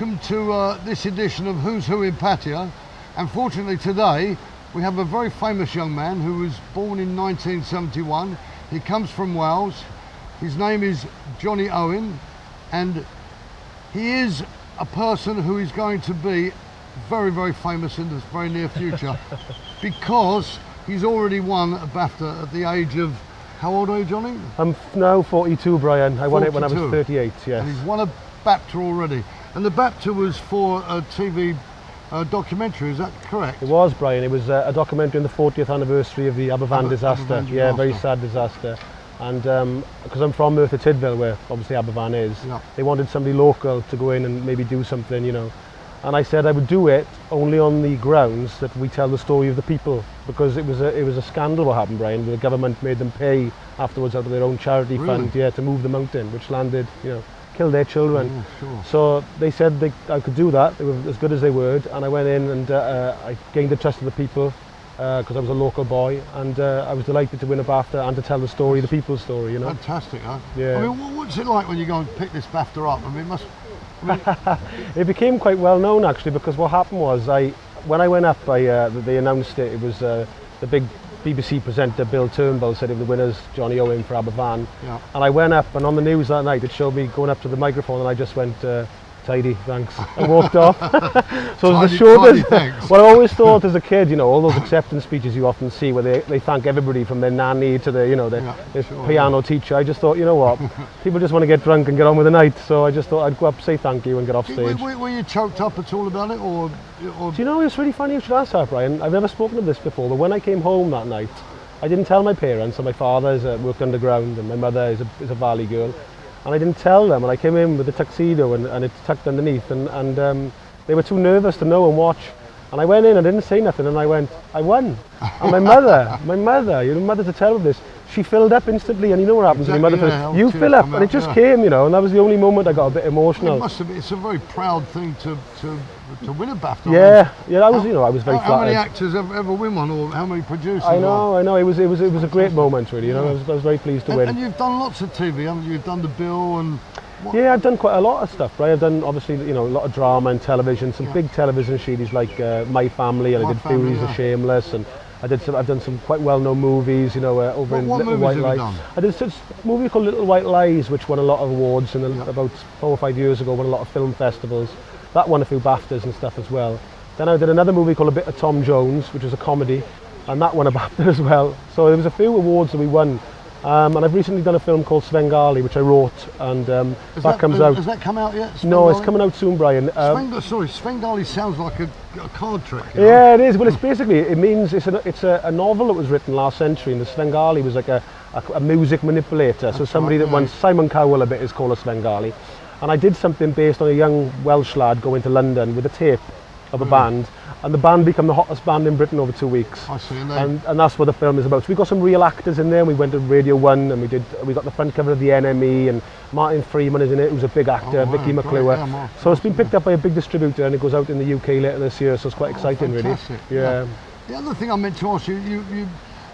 welcome to this edition of Who's Who in Pattaya. And fortunately today we have a very famous young man who was born in 1971. He comes from Wales. His name is Johnny Owen, and he is a person who is going to be very, very famous in the very near future because he's already won a BAFTA at the age of, how old are you, Johnny? I'm now 42, Brian. I won it when I was 38, yes. And he's won a BAFTA already. And the BAFTA was for a TV documentary, is that correct? It was, Brian. It was a documentary on the 40th anniversary of the Aberfan disaster. Yeah, very sad disaster. And because I'm from Merthyr Tydfil, where obviously Aberfan is, they wanted somebody local to go in and maybe do something, you know. And I said I would do it only on the grounds that we tell the story of the people, because it was a scandal what happened, Brian. The government made them pay afterwards out of their own charity fund, to move the mountain, which landed, killed their children. Yeah, sure. So they said I could do that. They were as good as they were, and I went in and I gained the trust of the people because I was a local boy, and I was delighted to win a BAFTA and to tell the story, the people's story. Fantastic, huh? Yeah. I mean, what's it like when you go and pick this BAFTA up? I mean, it became quite well known actually, because what happened was when I went up, they announced it. It was the big BBC presenter Bill Turnbull said the winner's Johnny Owen for Aberfan. Yeah. And I went up, and on the news that night it showed me going up to the microphone, and I just went, tidy, thanks, and walked off. So it was the shortest. Well, I always thought as a kid, all those acceptance speeches you often see where they thank everybody from their nanny to their, their piano teacher. I just thought, you know what, people just want to get drunk and get on with the night. So I just thought I'd go up, say thank you, and get off stage. Were you choked up at all about it, or? Do you know, it's really funny you should ask that, Brian. I've never spoken of this before, but when I came home that night, I didn't tell my parents. And my father worked underground, and my mother is a valley girl. And I didn't tell them, and I came in with a tuxedo and it's tucked underneath, and they were too nervous to know and watch. And I went in, I didn't say nothing, and I went, I won. And my mother to tell me this, she filled up instantly, and you know what happens when your mother you fill up, and it just came, and that was the only moment I got a bit emotional. It must have been, it's a very proud thing to win a BAFTA. I was very flattered. How many actors ever win one, or how many producers? I know. It was a great moment, really. I was very pleased to win. And you've done lots of TV, haven't you? You've done The Bill and. Yeah, I've done quite a lot of stuff, right? I've done obviously, a lot of drama and television, some big television series like My Family, and I did Furies of Shameless, and I've done some quite well-known movies, over in Little White Lies. I did a movie called Little White Lies, which won a lot of awards, and about 4 or 5 years ago won a lot of film festivals. That won a few BAFTAs and stuff as well. Then I did another movie called A Bit of Tom Jones, which was a comedy, and that won a BAFTA as well. So there was a few awards that we won. And I've recently done a film called Svengali, which I wrote, and that comes out. Has that come out yet? Svengali? No, it's coming out soon, Brian. Svengali sounds like a card trick. Yeah, it is. Well, it means it's a novel that was written last century, and the Svengali was like a music manipulator. So somebody that wants Simon Cowell a bit is called a Svengali. And I did something based on a young Welsh lad going to London with a tape of a band, and the band became the hottest band in Britain over 2 weeks. I see, and that's what the film is about. So we got some real actors in there, and we went to Radio 1, and we got the front cover of the NME, and Martin Freeman is in it, who's a big actor, Vicky McClure. So it's been picked up by a big distributor, and it goes out in the UK later this year, so it's quite exciting, fantastic. Really. Yeah. The other thing I meant to ask you,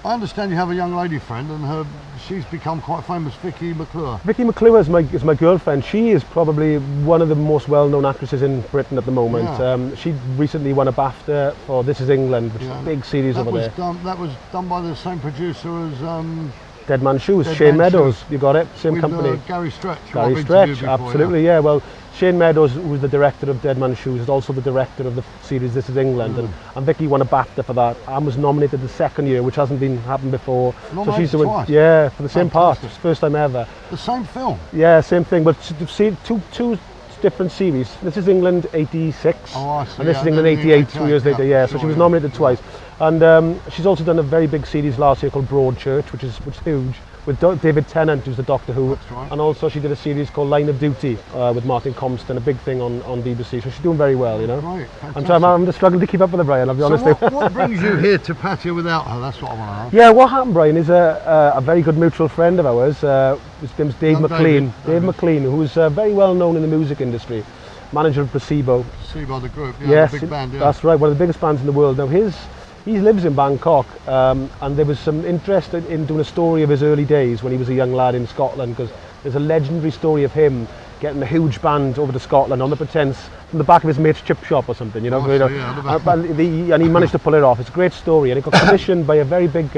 I understand you have a young lady friend, and she's become quite famous, Vicky McClure. Vicky McClure is my girlfriend. She is probably one of the most well-known actresses in Britain at the moment. Yeah. She recently won a BAFTA for This Is England, which is a big series over there. That was done by the same producer as... Dead Man's Shoes, Shane Meadows, you got it, same company. Gary Stretch. Gary Stretch, absolutely, yeah. Well, Shane Meadows, who was the director of Dead Man's Shoes, is also the director of the series This Is England, and Vicky won a BAFTA for that, and was nominated the second year, which hasn't happened before. So she's doing twice. Yeah, for the same part, it's the first time ever. The same film? Yeah, same thing, but two different series. This Is England 86, and This Is England 88, 2 years later. Yeah, so she was nominated twice. And she's also done a very big series last year called Broadchurch, which is huge, with David Tennant, who's the Doctor Who. That's right. And also she did a series called Line of Duty with Martin Compston, a big thing on BBC. So she's doing very well, Right, I'm just struggling to keep up with her, Brian, I'll be honest. What brings you here to Pattaya without her? That's what I want to ask. Yeah, what happened, Brian, is a very good mutual friend of ours. His name's Dave McLean. Dave McLean, who's very well known in the music industry. Manager of Placebo. Placebo, the group, yes, the big band, that's right, one of the biggest bands in the world. Now he lives in Bangkok, and there was some interest in doing a story of his early days when he was a young lad in Scotland, because there's a legendary story of him getting a huge band over to Scotland on the pretense from the back of his mate's chip shop or something, you know. Oh, so, yeah, and he managed to pull it off. It's a great story, and it got commissioned by a very big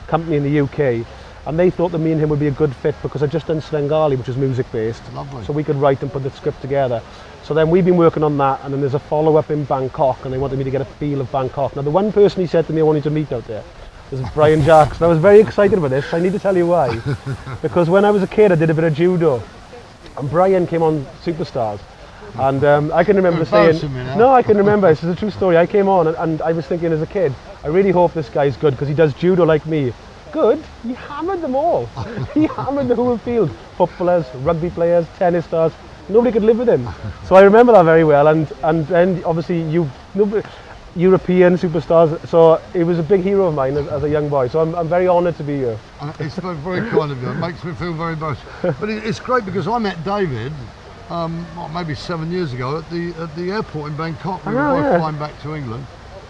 company in the UK, and they thought that me and him would be a good fit because I'd just done Svengali, which is music based. Lovely. So we could write and put the script together. So then we've been working on that, and then there's a follow-up in Bangkok, and they wanted me to get a feel of Bangkok. Now the one person he said to me I wanted to meet out there was Brian Jacks, and I was very excited about this. I need to tell you why. Because when I was a kid I did a bit of judo, and Brian came on Superstars, and I can remember saying, no, I can remember, this is a true story, I came on and I was thinking as a kid, I really hope this guy's good because he does judo like me. Good? He hammered them all. He hammered the whole field. Footballers, rugby players, tennis stars. Nobody could live with him. So I remember that very well, and then obviously European superstars, so he was a big hero of mine as a young boy, so I'm very honoured to be here. It's very kind of you, it makes me feel very much. But it's great because I met David maybe 7 years ago at the airport in Bangkok. We were both flying back to England,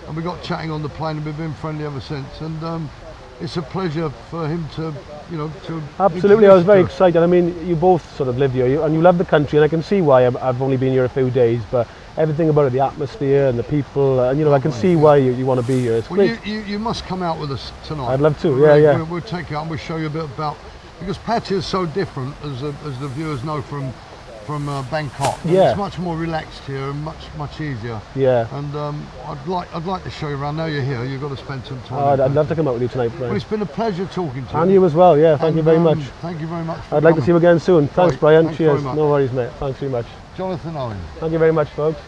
and we got chatting on the plane, and we've been friendly ever since, and it's a pleasure for him to, to... Absolutely, I was very excited. I mean, you both sort of live here, and you love the country, and I can see why. I've only been here a few days, but everything about it, the atmosphere and the people, and I can see why you want to be here. It's great. You must come out with us tonight. I'd love to, yeah. We'll take you out and we'll show you a bit about, because Pattaya is so different, as the viewers know from Bangkok. Yeah. It's much more relaxed here and much easier. Yeah. And I'd like to show you around. Now you're here, you've got to spend some time. I'd love to come out with you tonight, Brian. Well, it's been a pleasure talking to you. And you as well, yeah. Thank you very much. Thank you very much. I'd like to see you again soon. Thanks, Brian. Thanks Cheers. very much. No worries, mate. Thanks very much. Jonathan Owen. Thank you very much, folks.